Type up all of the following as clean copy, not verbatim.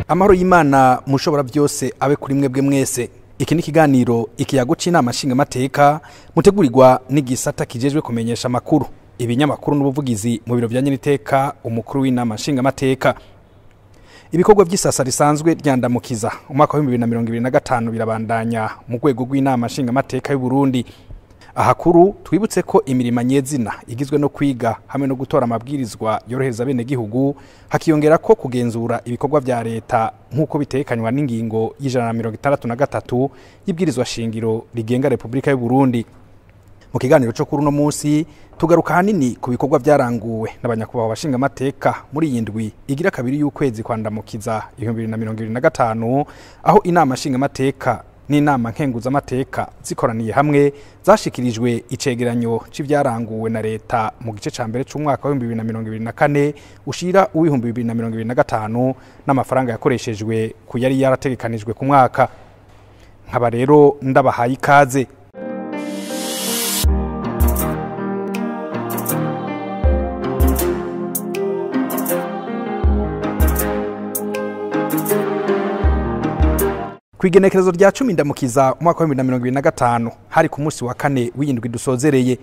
Amahoro y'Imana mushobora byose abe kuri mwebwe mwese. Iki ni kiganiro ikiyago c'inama nshinga mateka mutegurirwa n'igisata kijejwe kumenyesha makuru ibinyamakuru n'ubuvugizi mu biro bya nyeniteka umukuru w'inama nshinga mateka. Ibikorwa by'isasa risanzwe ryandamukiza umwaka wa 2025 birabandanya mu rwego rw'inama nshinga mateka y'u Burundi. Ahakuru twibutse ko imirima nyezina igizwe no kwiga hamwe no gutora amabwirizwa yorohereza bene gihugu, hakiyongera ko kugenzura ibikorwa vya leta nkuko bitekanywa n'ingingo y'163 y'ibwirizwa shingiro rigenga Republika y'u Burundi. Mu kiganiro cyo kuri uno munsi tugaruka hanini ku bikorwa byaranguwe n'abanyakubaho bashinga mateka muri yindwi igira kabiri y'ukwezi kwandamukiza 2025, aho inama nshinga mateka n'inama nkenguza mateka zikoraniye hamwe zashikirijwe icegeranyo c'ivyaranguwe na leta mu gice ca mbere c'umwaka wa 2024 ushira uw'ibihumbi 2025 n'amafaranga yakoreshejwe ku yari yarategekanijwe ku mwaka. Nkaba rero ndabahaye ikaze. Kwigenekerezo rya 10 ndamukiza umwaka wa 2025 hari ku munsi wa kane w'indwi dusozereye,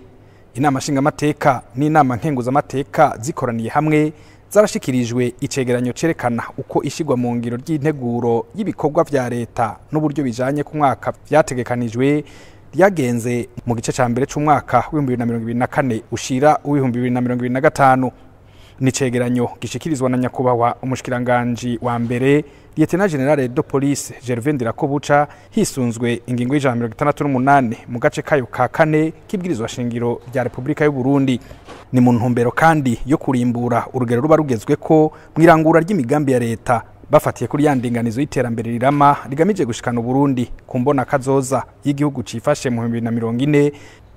inama nshinga mateka n'inama nkenguza mateka zikoraniye hamwe zarashikirijwe icegeranyo cerekana uko ishigwa mu ngiro ry'integuro y'ibikorwa vya leta n'uburyo bijanye ku mwaka vyategekanijwe ryagenze mu gice ca mbere c'umwaka wa 2024 ushira u'2025. Ni cegeranyo gishikirizwa na nyakubahwa umushikiranganje wa mbere Lieutenant General de Police Gervais Ndirakobuca hisunzwe ingingo y'168 mu gace kayo ka kane kibwirizwa shingiro rya Republika y'u Burundi. Ni mu ntumbero kandi yo kurimbura urugero ruba rugezwe ko mwirangura ry'imigambi ya leta bafatiye kuri yandinganizo y'iterambere rirama rigamije gushikana Burundi kumbona kazoza y'igihugu cifashe mu 2040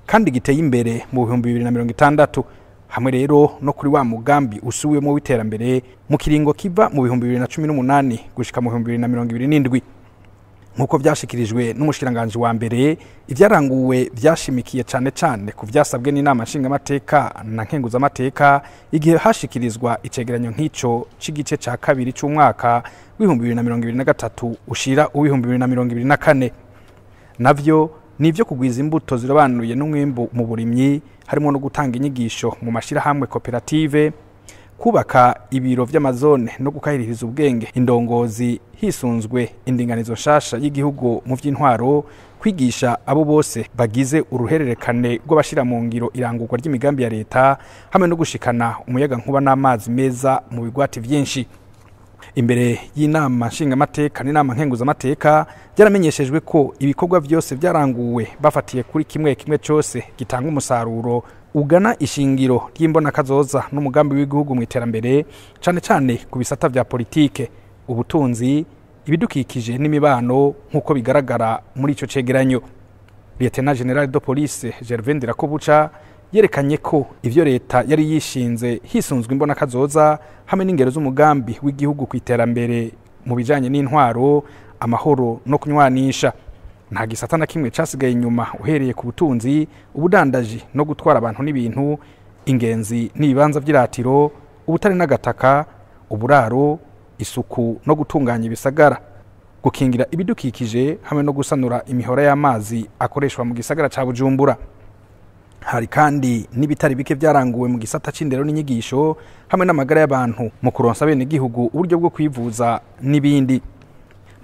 kandi giteye imbere mu 2060. Hamwe rero no kuri wa mugambi usuwemo w'iterambere mu kiringo kiva mu 2018 gushika mu 2027. Nkuko byashikirijwe n'umushikiranganje wa mbere, ivyaranguwe vyashimikiye cane ku vyasabwe n'inama nshinga mateka na nkenguza mateka igihe hashikirizwa icegeranyo nk'ico c'igice ca kabiri c'umwaka w'2023 ushira u'2024. Navyo nivyo kugwiza imbuto zirobanuye n'umwimbu mu burimyi, harimo no gutanga inyigisho mu mashira hamwe koperative, kubaka ibiro vy'amazone no gukahiririza ubwenge indongozi hisunzwe indinganizo nshasha y'igihugu mu vy'intwaro, kwigisha abo bose bagize uruhererekane rw'abashira mu ngiro irangurwa ry'imigambi ya leta, hamwe no gushikana umuyaga nkuba n'amazi meza mu bigwati vyinshi. Imbere y'inama nshinga mateka n'inama nkenguza mateka byaramenyeshejwe ko ibikorwa byose byaranguwe bafatiye kuri kimwe cyose gitanga umusaruro ugana ishingiro ry'imbona kazoza n'umugambi w'igihugu mu iterambere, cane ku bisata vya politike, ubutunzi, ibidukikije n'imibano nkuko bigaragara muri ico cegeranyo. Lieutenant General de Police Gervais Ndirakobuca yerekanye ko ivyo leta yari yishinze hisunzwe imbona kazoza hamwe n'ingero z'umugambi w'igihugu ku iterambere mu bijanye n'intwaro, amahoro no kunywanisha. Nta gisata na kimwe casigaye inyuma uhereye ku butunzi, ubudandaji no gutwara abantu n'ibintu, ingenzi n'ibibanza vy'iratiro, ubutare n'agataka, uburaro, isuku no gutunganya ibisagara, gukingira ibidukikije hamwe no gusanura imihora y'amazi akoreshwa mu gisagara ca Bujumbura. Hari kandi n'ibitari bike byaranguwe mu gisata c'indero n'inyigisho hamwe n'amagara y'abantu mu kuronsa bene gihugu uburyo bwo kwivuza n'ibindi.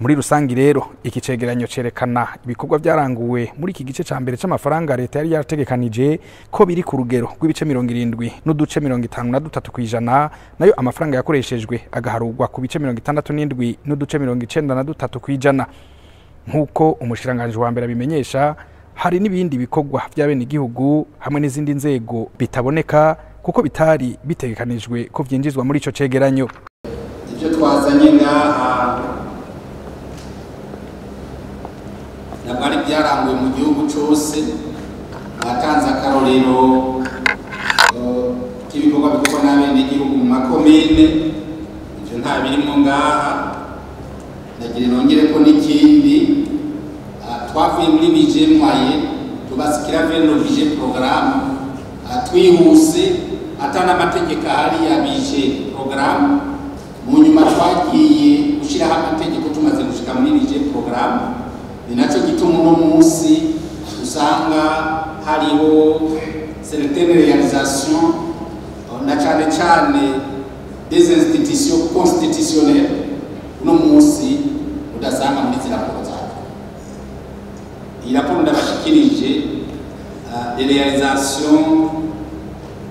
Muri rusangi rero iki cegeranyo cerekana ibikorwa byaranguwe muri iki gice ca mbere c'amafaranga leta yari yarategekanije ko biri ku rugero rw'ibice 70 n'uduce 53%, nayo amafaranga yakoreshejwe agaharurwa ku bice 67 n'uduce 93%. Nkuko umushikiranganje wa mbere abimenyesha, hari n'ibindi bikorwa by'abene igihugu hamwe n'izindi nzego bitaboneka kuko bitari bitegekanijwe ko vyinjizwa muri ico cegeranyo. Ivyo twazanye ngaha nabari byaranguwe mu gihugu cyose, atanze akarorero k'ibikorwa bikorwa n'abene igihugu mu makomine, ivyo nta birimo ngaha. Ndagira nongere ko n'ikindi twavuye muri bije mwaye tubasikira veno bije programme twihuse atana amategeko ahari ya bije programme mu nyuma twagiye gushiraho amategeko tumaze gushika muri rije programme. Ni naco gituma uno munsi usanga hariho certaines réalisations na cyane des institutions constitutionnelles uno munsi udasanga muri raporo zacu. Iyi raporo ndabashikirije des réalisations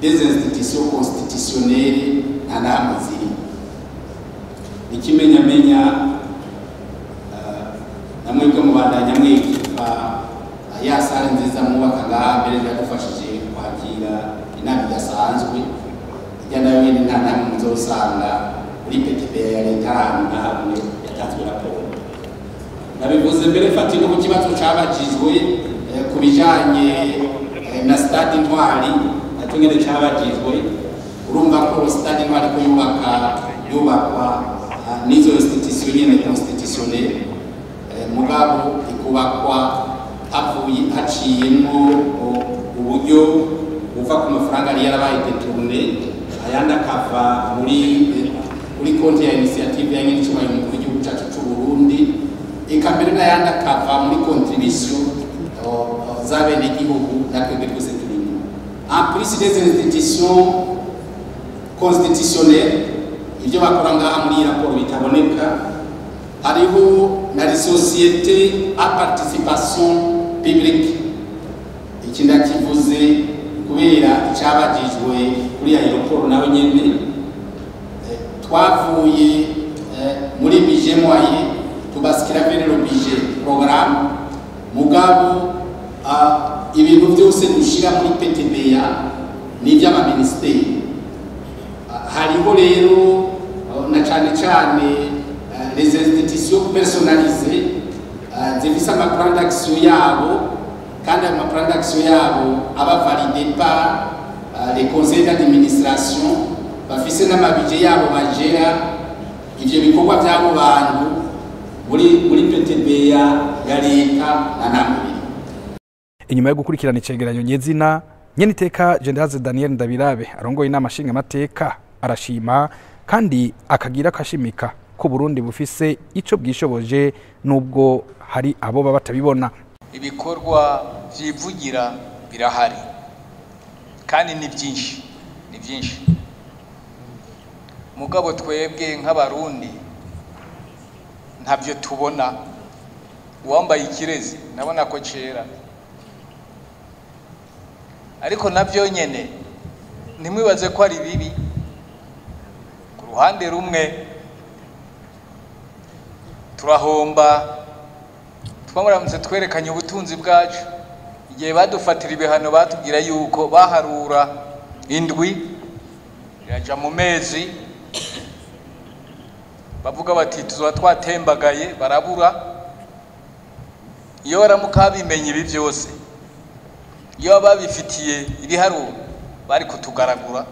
des institutions constitutionnelles nta namwe ziri. Ikimenyamenya namwebwe mubandanya mwikipa ya sare nziza mwubaka ngaha mbere byadufashije kwakira inama idasanzwe ijya nayo nyine nta namwe muzosanga kuri PTB ya leta ahantu na hamwe yatanzwe raporo. Nabivuze mbere fatino ku kibazo cabajijwe ku bijanye na stade Ntwari naco nyene cabajijwe. Urumva ko stade Ntwari ko yubakwa n'izo institution nyene constitutionnelle mugabo ikubakwa haciyemo uburyo buva ku mafaranga yari yarabaye detourné ayandi akava muri konti ya initiative ya nyir'icyubahiro umukuru w'igihugu cyacu cy'u Burundi, eka mbere n'ayandi akava muri contribution z'abenegihugu natwebwe twese turimo. En plus des institutions constitutionnelles ibyo bakora ngaha muri iyi raporo bitaboneka, hariho na société à participation publique. Iki ndakivuze kubera icyabajijwe kuri aeroport nawe nyene twavuye muri budget moyen tubasikira vers le budget programme mugabo ibintu byose dushira muri PTBA ni by'amaministeri. Hariho rero na cyane les institutions personnalisées zifise amaplan d'action yabo kandi amaplan d'action yabo aba validé par les conseils d'administration bafise n'amabije yabo bajera ivyo bikorwa byabo bantu muri PTBA ya leta na namwe. Inyuma yo gukurikirana icegeranyo nyezina nyeniteka General Daniel Ndabirabe arongoye inama nshinga amateka arashima kandi akagira kashimika ko Burundi bufise ico bwishoboje nubwo hari abo batabibona. Ibikorwa vyivugira birahari kandi ni byinshi mugabo twebwe nk'abarundi ntavyo tubona. Uwambaye ikirezi nabona ko cera, ariko navyo nyene nimwibaze ko ari bibi. Ku ruhande rumwe turahomba twamuramutse twerekanye ubutunzi bwacu igihe badufatira ibihano batubwira yuko baharura indwi yaja mu mezi bavuga bati tuzoba twatembagaye barabura. Iyo baramuka bimenye ibi byose, iyo babifitiye ibiharuro bari kutugaragura.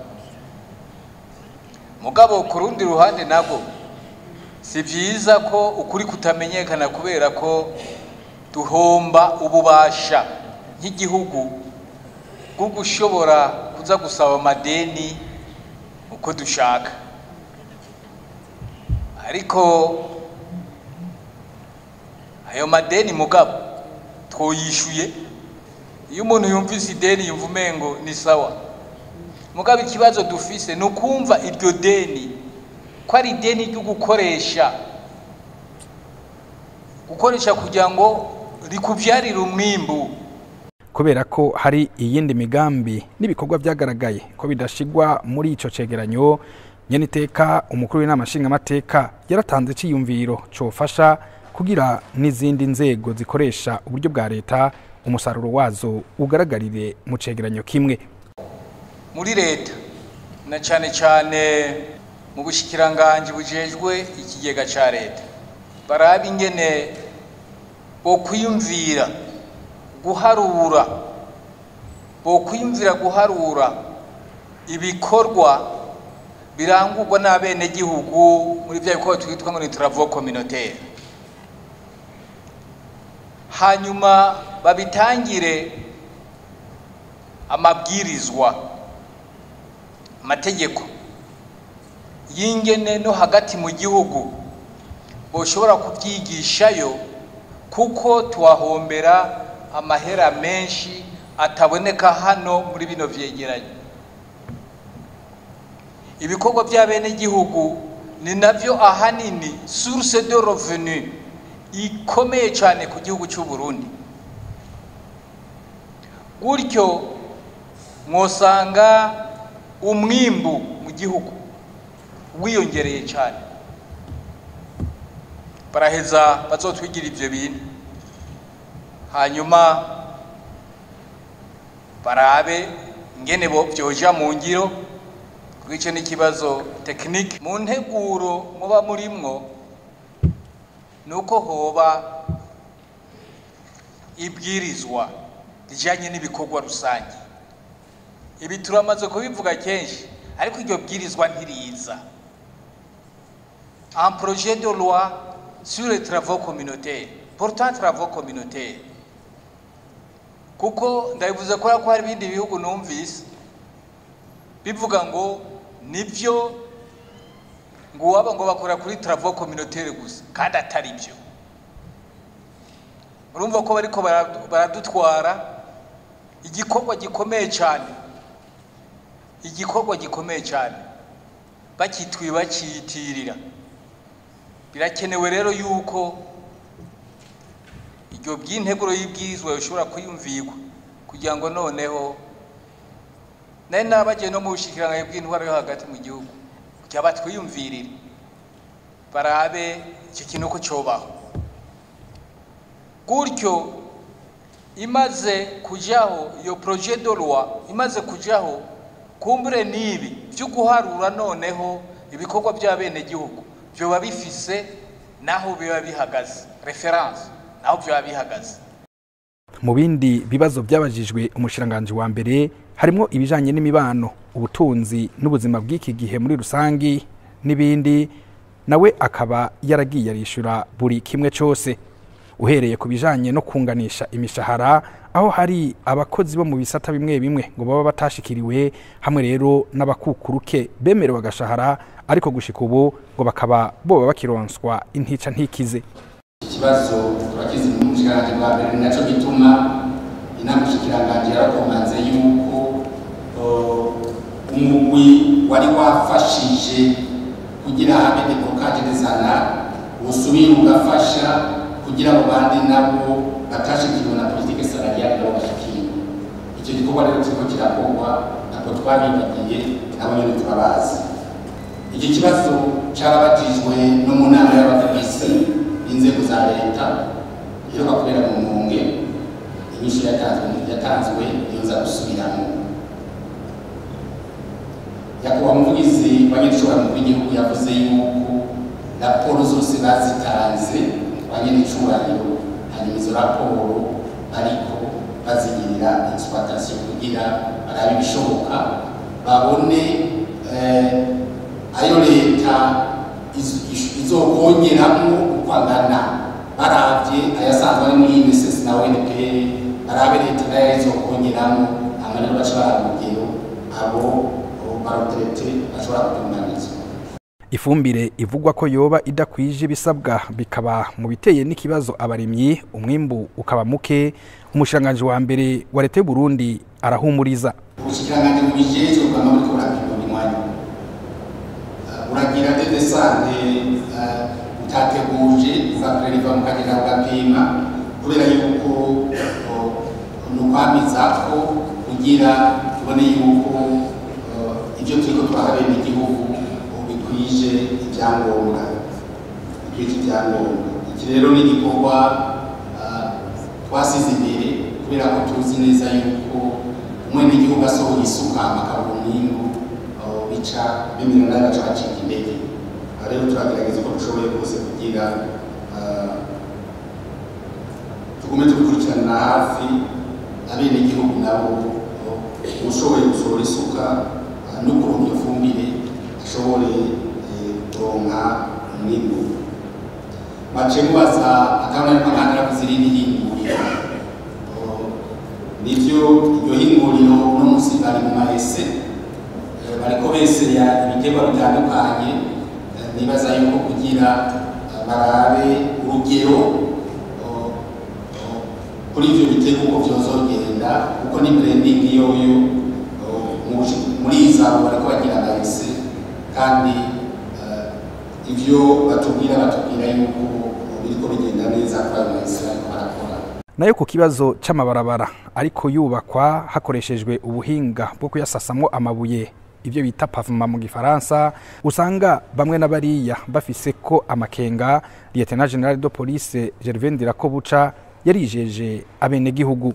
Mugabo ku rundi ruhande nabwo si byiza ko ukuri kutamenyekana kubera ko duhomba ububasha nk'igihugu bwo gushobora kuza gusaba amadeni uko dushaka. Ariko ayo madeni mugabo twoyishuye. Iyo umuntu yumvise ideni yumva umengo ni sawa, mugabo ikibazo dufise nukumva iryo deni ko ari ideni ryo gukoresha kugira ngo rikuvyarire umwimbu. Kubera ko hari iyindi migambi n'ibikorwa byagaragaye ko bidashigwa muri ico cegeranyo, nyeniteka umukuru w'inama nshinga amateka yaratanze ciyumviro cofasha kugira n'izindi nzego zikoresha uburyo bwa leta umusaruro wazo ugaragarire mu cegeranyo kimwe. Muri leta na cyane mu bushikiranganje bujejwe ikigega ca leta baraba ingene bo kwiyumvira guharura ibikorwa birangurwa n'abene gihugu muri bya bikorwa twitwa ngo ni travaux communautaires, hanyuma babitangire amabwirizwa amategeko y'ingene no hagati mu gihugu boshobora kubyigishayo kuko tuwahombera amahera menshi ataboneka hano muri bino vyegeranye. Ibikorwa bya bene gihugu ni navyo ahanini source de revenu ikomeye cyane ku gihugu cy'u Burundi. Gutyo mwosanga umwimbu mu gihugu wiyongereye cyane. Baraheza bazotwigira ivyo bintu, hanyuma barabe ingene bo byoja mu ngiro. Kwico ni kibazo technique mu nteguro muba murimwo, nuko hoba ibwirizwa rijanye n'ibikorwa rusange. Ibi turamaze kubivuga kenshi, ariko iryo bwirizwa ntiriza. Un projet de loi sur les travaux communautaires, portant travaux communautaires. Kuko ndabivuze ko hari ibindi bihugu numvise bivuga ngo nivyo ngo waba ngo bakora kuri travaux communautaires gusa, kandi atari byo. Urumva ko bariko baradutwara igikorwa gikomeye cyane, igikorwa gikomeye cyane baciyitirira. Birakenewe rero yuko iryo by'integuro y'ibwirizwa yoshobora kwiyumvirwa kugira ngo noneho nari nabagiye no mu bushikiranganje bw'intwaro yo hagati mu gihugu kugira batwiyumvirire barabe icyo kintu ko cobaho. Gutyo imaze kujaho iyo projet de loi, imaze kujaho kumbure nibi byo guharura noneho ibikorwa bya bene gihugu byo babifise naho biba bihagaze, reference naho byo babihagaze. Mu bindi bibazo byabajijwe umushiranganje wa mbere harimo ibijanye n'imibano, ubutunzi n'ubuzima bw'iki gihe muri rusangi n'ibindi, nawe akaba yaragiye arishura buri kimwe cyose, uhereye ku bijanye no kunganisha imishahara, aho hari abakozi bo mu bisata bimwe bimwe ngo baba batashikiriwe, hamwe rero n'abakukuruke bemerewe agashahara ariko gushika ubu ngo bakaba boba bakironswa intica ntikize. Ikibazo turakizi mu mushikiranganje wa mbere, naco gituma inamushikiranganje yarakomanze yuko umugwi wari wafashije kugira habe deblocage des salaires usubira ugafasha kugira ngo bandi nabo batashikirwa na politique salariale nabo bashikirwe. Icyo gikorwa rero kiriko kirakorwa, ntabwo twabibagiye, nabo nyine turabazi. Iki kibazo carabajijwe no mu nama y'abategetsi inzego za leta iyo bakorera mu Mwonge. Inyishu yatanzwe yoza gusubiramo. Yakuba umuvugizi w'abanyeshuri mu gihugu yavuze yuko raporo zose bazitanze abanyeshuri, hanyuma izo raporo ariko bazigirira exploitation kugira barabe ibishoboka, babone ayo leta izokongeramo ukwangana, baravye ayasanzwe ari muri INSS na ONP, barabe leta nayo izokongeramo, amarero bashobora kugero abo baroterete bashobora kutunganizwa. Ifumbire ivugwa ko yoba idakwije ibisabwa bikaba mu biteye n'ikibazo abarimyi, umwimbu ukaba muke, umushiranganje wa mbere wa leta y'u Burundi arahumuriza. Ubushikiranganje mu bijeje ukama muri korapimo n'imwanya uragira desante utateguje ukapreriva mu kagera ugapima, kubera yuko nukwamizako kugira tubone yuko ibyo turiko twahabe n'igihugu bikwije ibyangombwa. Iki rero ni igikorwa twasize imbere, kubera ko tuzi neza yuko umwene igihugu asohoye isuka akabura umwimbu bica bimera n'agaca bacika intege. Rero turagerageza uko dushoboye rwose kugira tugume tubikurikirana hafi abene igihugu nabo ushoboye gusohora isuka no kuronka ifumbire ashobore kuronka umwimbu. Bace mubaza akabona ariko nkandira kuzirindi hinguriro, nivyo iryo hinguriro no musi bari mu mahese bariko beseya ibiterwa bitandukanye. Nibaza yuko kugira barabe urugero kuri ivyo bitego uko vyozogenda kuko ni branding yoyo muri izabo bariko bagira amayese kandi ivyo batubwira yuko biriko bigenda neza kwa amayese bariko barakora. Nayo ku kibazo c'amabarabara ariko yubakwa hakoreshejwe ubuhinga bwo kuyasasamwo amabuye ivyo bita pavement mu gifaransa, usanga bamwe n'abariya bafise ko amakenga. Lieutenant General de Police Gervais Ndirakobuca yarijeje abene gihugu.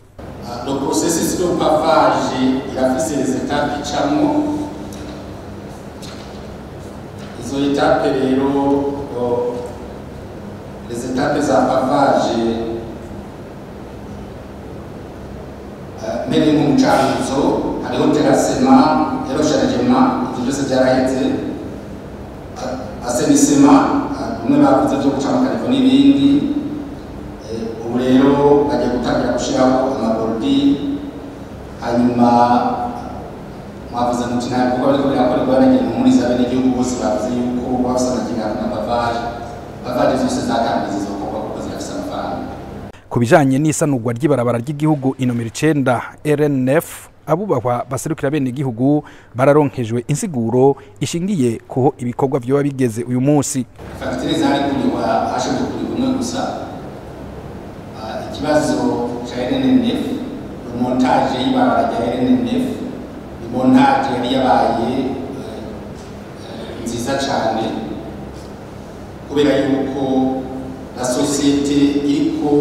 Le processus de pavage irafise les étapes icamwo. Izo étapes rero les étapes za pavage mbere mu ncanzo hariho terrassement, érogènement, ivyo byose byaraheze, assainissement, umwe bavuze byo guca amakariko n'ibindi. Ubu rero bagiye gutangira gushiraho amabordi, hanyuma mwavuze muti nta bikorwa biriko birakorerwa n'umuhumuriza bene igihugu bose bavuze yuko bafise amakenga na pavage zose zakambiza zizokorwa kuko zirafise amafaranga. Ku bijanye n'isanurwa ry'ibarabara ry'igihugu inomero 9 RN9, abubahwa baserukira bene igihugu bararonkejwe insiguro ishingiye kuho ibikorwa vyo bigeze uyu munsi. Fagitire zari kuriwa hashoboye kurigumwe gusa. Ikibazo cha RN9, montage y'ibarabara rya RN9, montage yari yabaye nziza cyane kubera yuko la société iriko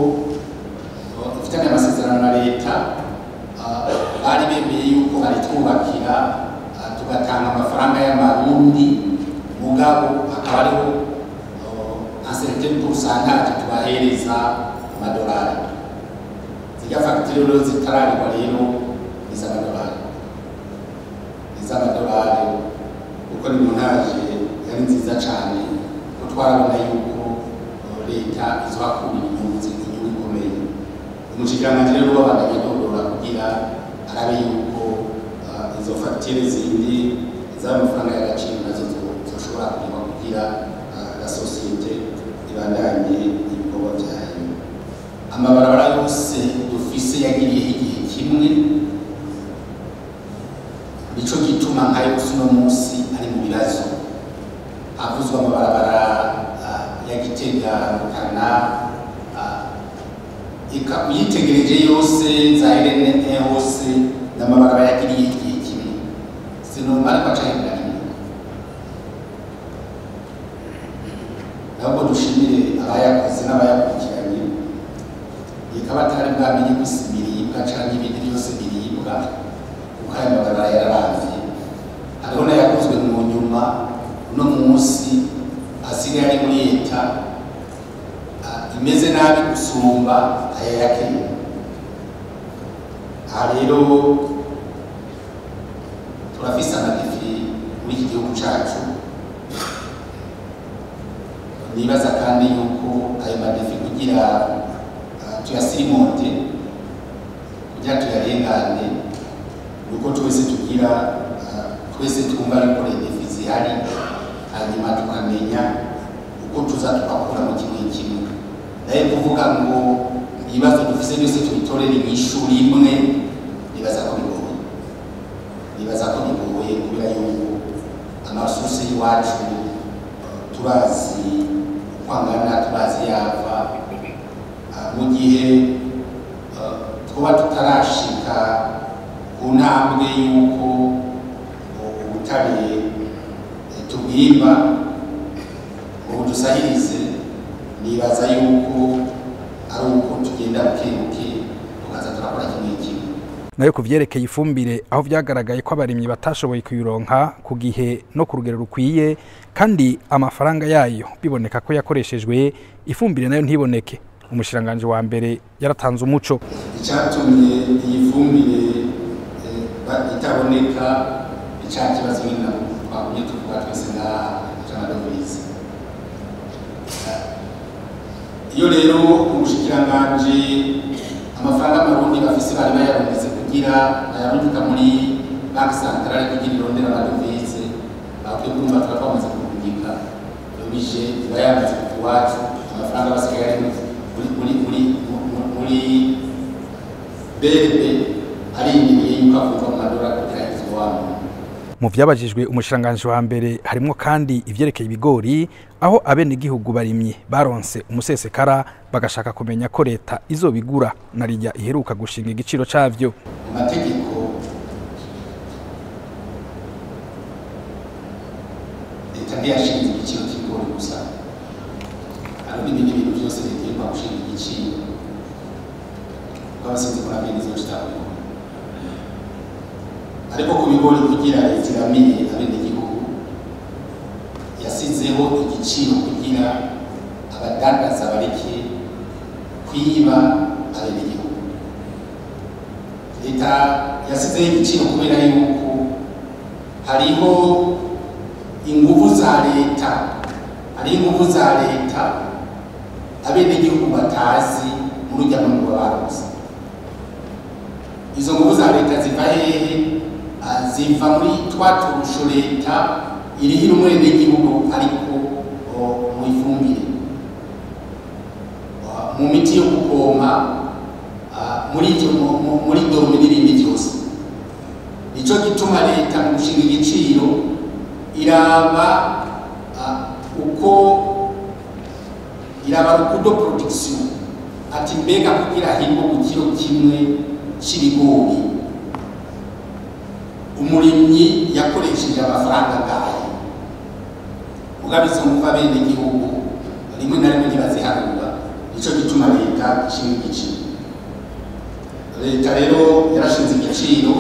ifitanye amasezerano na leta bari bemeye yuko bari twubakira tugatanga amafaranga y'amarundi, mugabo akaba ariho un certain pourcentage tubahereza amadolari. Zirya fagitire rero zitararikwa rero iz'amadolari kuko ni montage yari nziza cyane ko twarabona yuko leta izohakura inyungu ikomeye. Umushikiranganji rero wabandanya dorora kugira arabe yuko izo fagitire zindi z'amafaranga y'agaciro nazo zoshobora kurima kugira la société ibandanye ibikorwa vyayo. Amabarabara yose dufise yagiriyeho igihe kimwe, nico gituma nkayo uno munsi ari mu bibazo. Havuzwe amabarabara ya Gitega, Rukana, uyitegereje yose za RN1 hose n'amabarabara yagiriyeho igihe kimwe, sinomara kwacahindura rimwe. Ntabwo dushimire abayakoze n'abayakurikiranye, ikaba atari bwamenye gusa ibiribwa canke ibindi byose biribwa kuko ayo mabarabara yararavye. Hariho n'ayakozwe mu nyuma uno munsi asigaye ari muri leta imeze nabi gusumba aya ya Kenya. Aha rero turafise amadefi muri iki gihugu cacu, nibaza kandi yuko ayo madefi kugira tuyasirimonte kugira tuyarengane nuko twese tugira twese twumva yuko defi zihari, hanyuma tukamenya uko tuza tukakura mu kimwe kimwe. Naye kuvuga ngo ibibazo dufise byose tubitorere mw'ishuri imwe, nibaza ko bigoye kubera yuko amasource y'iwacu turazi kwangana, turazi yava. Mu gihe twaba tutarashika ku ntambwe yuko ubutare tubwimba ngo dusahirize, nibaza yuko ari uko tugenda bukebuke tukaza turakora kimwe kimwe. Nayo kuvyerekeye ifumbire, aho vyagaragaye ko abarimyi batashoboye kuyironka ku gihe no ku rugero rukwiye, kandi amafaranga yayo biboneka ko yakoreshejwe, ifumbire nayo ntiboneke. Umushiranganje wa mbere yaratanze umuco. Icatumye iyi fumbire itaboneka icakibazo nyina twakunye tuvuga twese na Janadovize. Iyo rero umushikiranganje amafaranga amarundi bafise bari bayarondeze kugira ayarundika muri Banque Centrale kugira irondera amadovize, bakwiye kumva twamaze kuvugika, dobije bayamaze iwacu amafaranga basigaye muri bebe arindiriye yuko avuga mu madolari kugira ikiwamo. Mu vyabajijwe umushiranganje wa mbere harimo kandi ivyerekeye ibigori, aho abenegihugu barimye baronse umusesekara bagashaka kumenya ko leta izobigura narirya iheruka gushinga igiciro cavyo. Amategeko leta ntiyashinze igiciro cy'ibigori gusa, hari n'ibindi bintu byose leta irimo gushinga igiciro babasinze muri amezi y'ishitani. Ariko ku bigori kugira leta iramenye abenegihugu yasizeho igiciro kugira abadandaza bareke kwiba abenegihugu. Leta yasizeho igiciro kubera yuko hariho inguvu za leta abenegihugu batazi muri urya mwuga baronse. Izo nguvu za leta ziva hehe? Ziva muri twaturusho leta irihira umwenegihugu ariko mu ifumbire, mu miti yo gupompa, muri dorome n'ibindi byose. Nico gituma leta mu gushinga igiciro iraba rukudo production, ati mbega kugira himbo ku kiro kimwe c'ibigori umurimyi yakoresheje amafaranga ngahe. Mugabizo muva bene igihugu rimwe na rimwe ntibaziharura. Nico gituma leta ishinga igiciro. Leta rero yarashinze igiciro,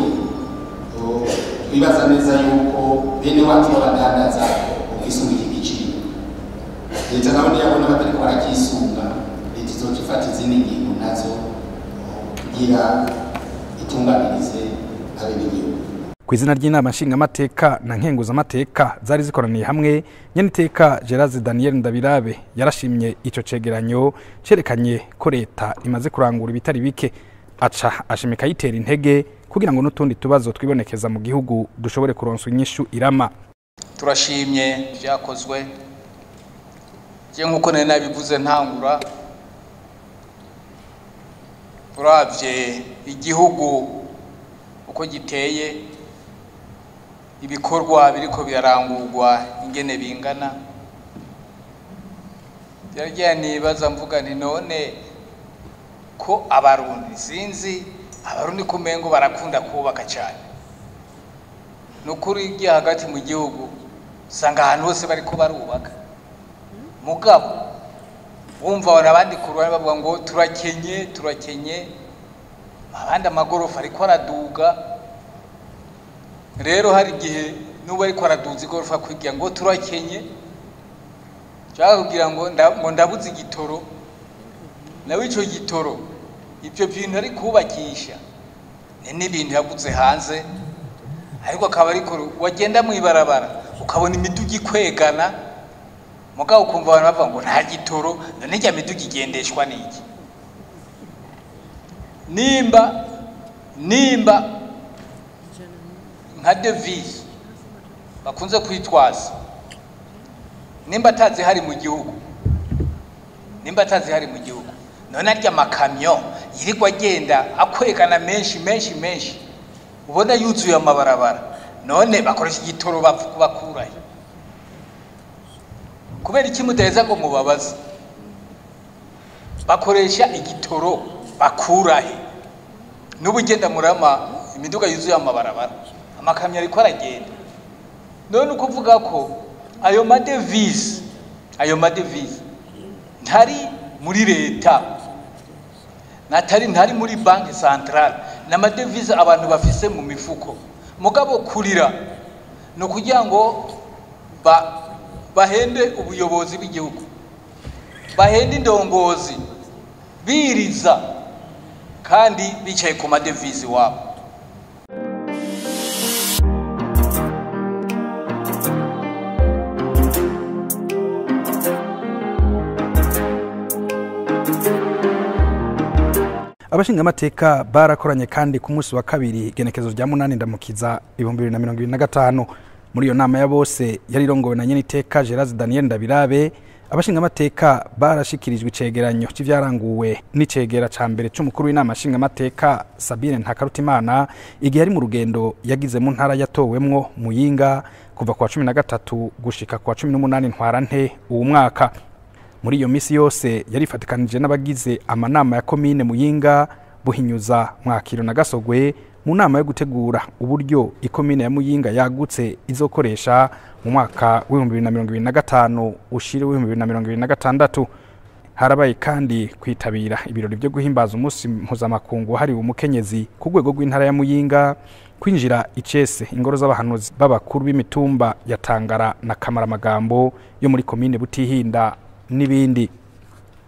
twibaza neza yuko bene wacu babadandaza ukwisunga iki giciro. Leta nabo ntiyabona batariko barakisunga, leta izoca ifata izindi ngingo nazo kugira itunganirize abenegihugu. Kw'izina ry'inama nshingamateka na nkenguzamateka zari zikoraniye hamwe, nyeniteka Gerard Daniel Ndabirabe yarashimye ico cegeranyo cerekanye ko leta imaze kurangura ibitari bike, aca ashimika yitera intege kugira ngo n'utundi tubazo twibonekeza mu gihugu dushobore kuronswa inyishu irama. Turashimye vyakozwe, je nkuko nari nabivuze ntangura, uravye igihugu uko giteye, ibikorwa biriko birarangurwa ingene bingana, yarya nibaza mvuga nti none ko abarundi sinzi abarundi kumengo barakunda kubaka cyane. Nukuri igihe hagati mu gihugu sanga ahantu hose bariko barubaka, mugabo wumva abandi kurwana bavuga ngo turakenye, abandi amagorofa ariko araduga. Rero hari igihe nuba ariko araduza igorofa kwigira ngo turakenye, cyangwa kugira ngo ndabuze igitoro, nawe ico gitoro ibyo bintu ari kubakisha ni ibintu yaguze hanze, ariko akaba ariko wagenda mu ibarabara ukabona imiduga ikwegana, mugabo ukumva abantu bavuga ngo nta gitoro. None ijya miduga igendeshwa n'iki? Nimba nka devise bakunze kwitwaza, nimba atazi hari mu gihugu, none arya makamyo yirigwa agenda akwegana menshi, ubona yuzuye amabarabara, none bakoresha igitoro bakurahe? Kubera iki muteza ko mubabaza? Bakoresha igitoro bakurahe? N'ubugenda murama imiduga yuzuye amabarabara, amakamyo ariko aragenda. None ukuvuga ko ayo madevise ntari muri leta, ntari muri banki centrale, na madevise abantu bafise mu mifuko. Mugabo kurira no kugira ngo bahende ubuyobozi bw'igihugu, bahende indongozi, biriza kandi bicaye ku madevise wabo. Abashingamateka barakoranye kandi ku munsi wa kabiri igenekezo rya 8 Ndamukiza 2025. Muri iyo nama ya bose yari irongowe na nyeniteka Gerard Daniel Ndabirabe, abashinga amateka barashikirijwe icegeranyo c'ivyaranguwe n'icegera ca mbere c'umukuru w'inama nshinga amateka Sabine Ntakarutimana igihe ari mu rugendo yagize mu ntara yatowemwo Muyinga kuva kwa 13 gushika kwa 18 ntwarante uwo mwaka. Muri iyo misi yose yarifatikanije n'abagize amanama ya komine Muyinga, Buhinyuza, Mwakiro na Gasogwe mu nama yo gutegura uburyo ikomine ya Muyinga yagutse izokoresha mu mwaka wa 2025 ushire wa 2026. Harabaye kandi kwitabira ibirori byo guhimbaza umunsi mpuzamakungu hari umukenyezi ku rwego rw'intara ya Muyinga, kwinjira icese ingoro z'abahanuzi b'abakuru b'imitumba ya Tangara na Kamaramagambo yo muri komine Butihinda n'ibindi.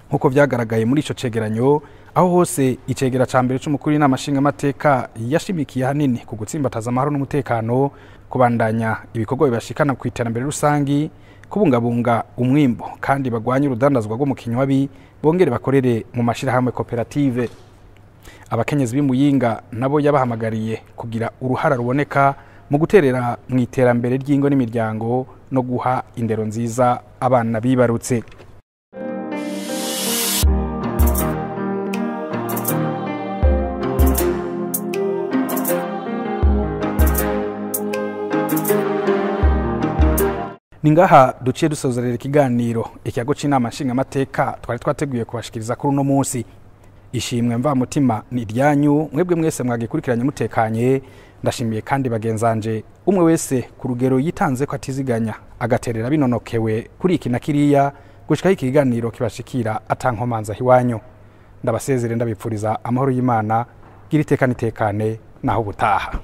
Nkuko vyagaragaye muri ico cegeranyo, aho hose icegera ca mbere c'umukuru w'inama nshinga amateka yashimikiye hanini ku gutsimbataza amahoro n'umutekano, kubandanya ibikorwa bibashikana ku iterambere rusangi, kubungabunga umwimbo kandi bagwanye urudandazwa rwo mu kinywabi, bongere bakorere mu mashirahamwe koperative. Abakenyezi b'Imuyinga nabo yabahamagariye kugira uruhara ruboneka mu guterera mu iterambere ry'ingo n'imiryango no guha indero nziza abana bibarutse. Ningaha duciye dusozerera ikiganiro ikiyago c'inama nshinga amateka twari twateguye kubashikiriza kuri uno munsi. Ishimwe mva mutima ni ryanyu mwebwe mwese mwagikurikiranye mutekanye. Ndashimiye kandi bagenzanje umwe wese ku rugero yitanze ko atiziganya agaterera binonokewe kuri iki na kiriya gushika iki kiganiro kibashikira atankomanza hiwanyu. Ndabasezere ndabipfuriza amahoro y'Imana, gira itekane naho butaha.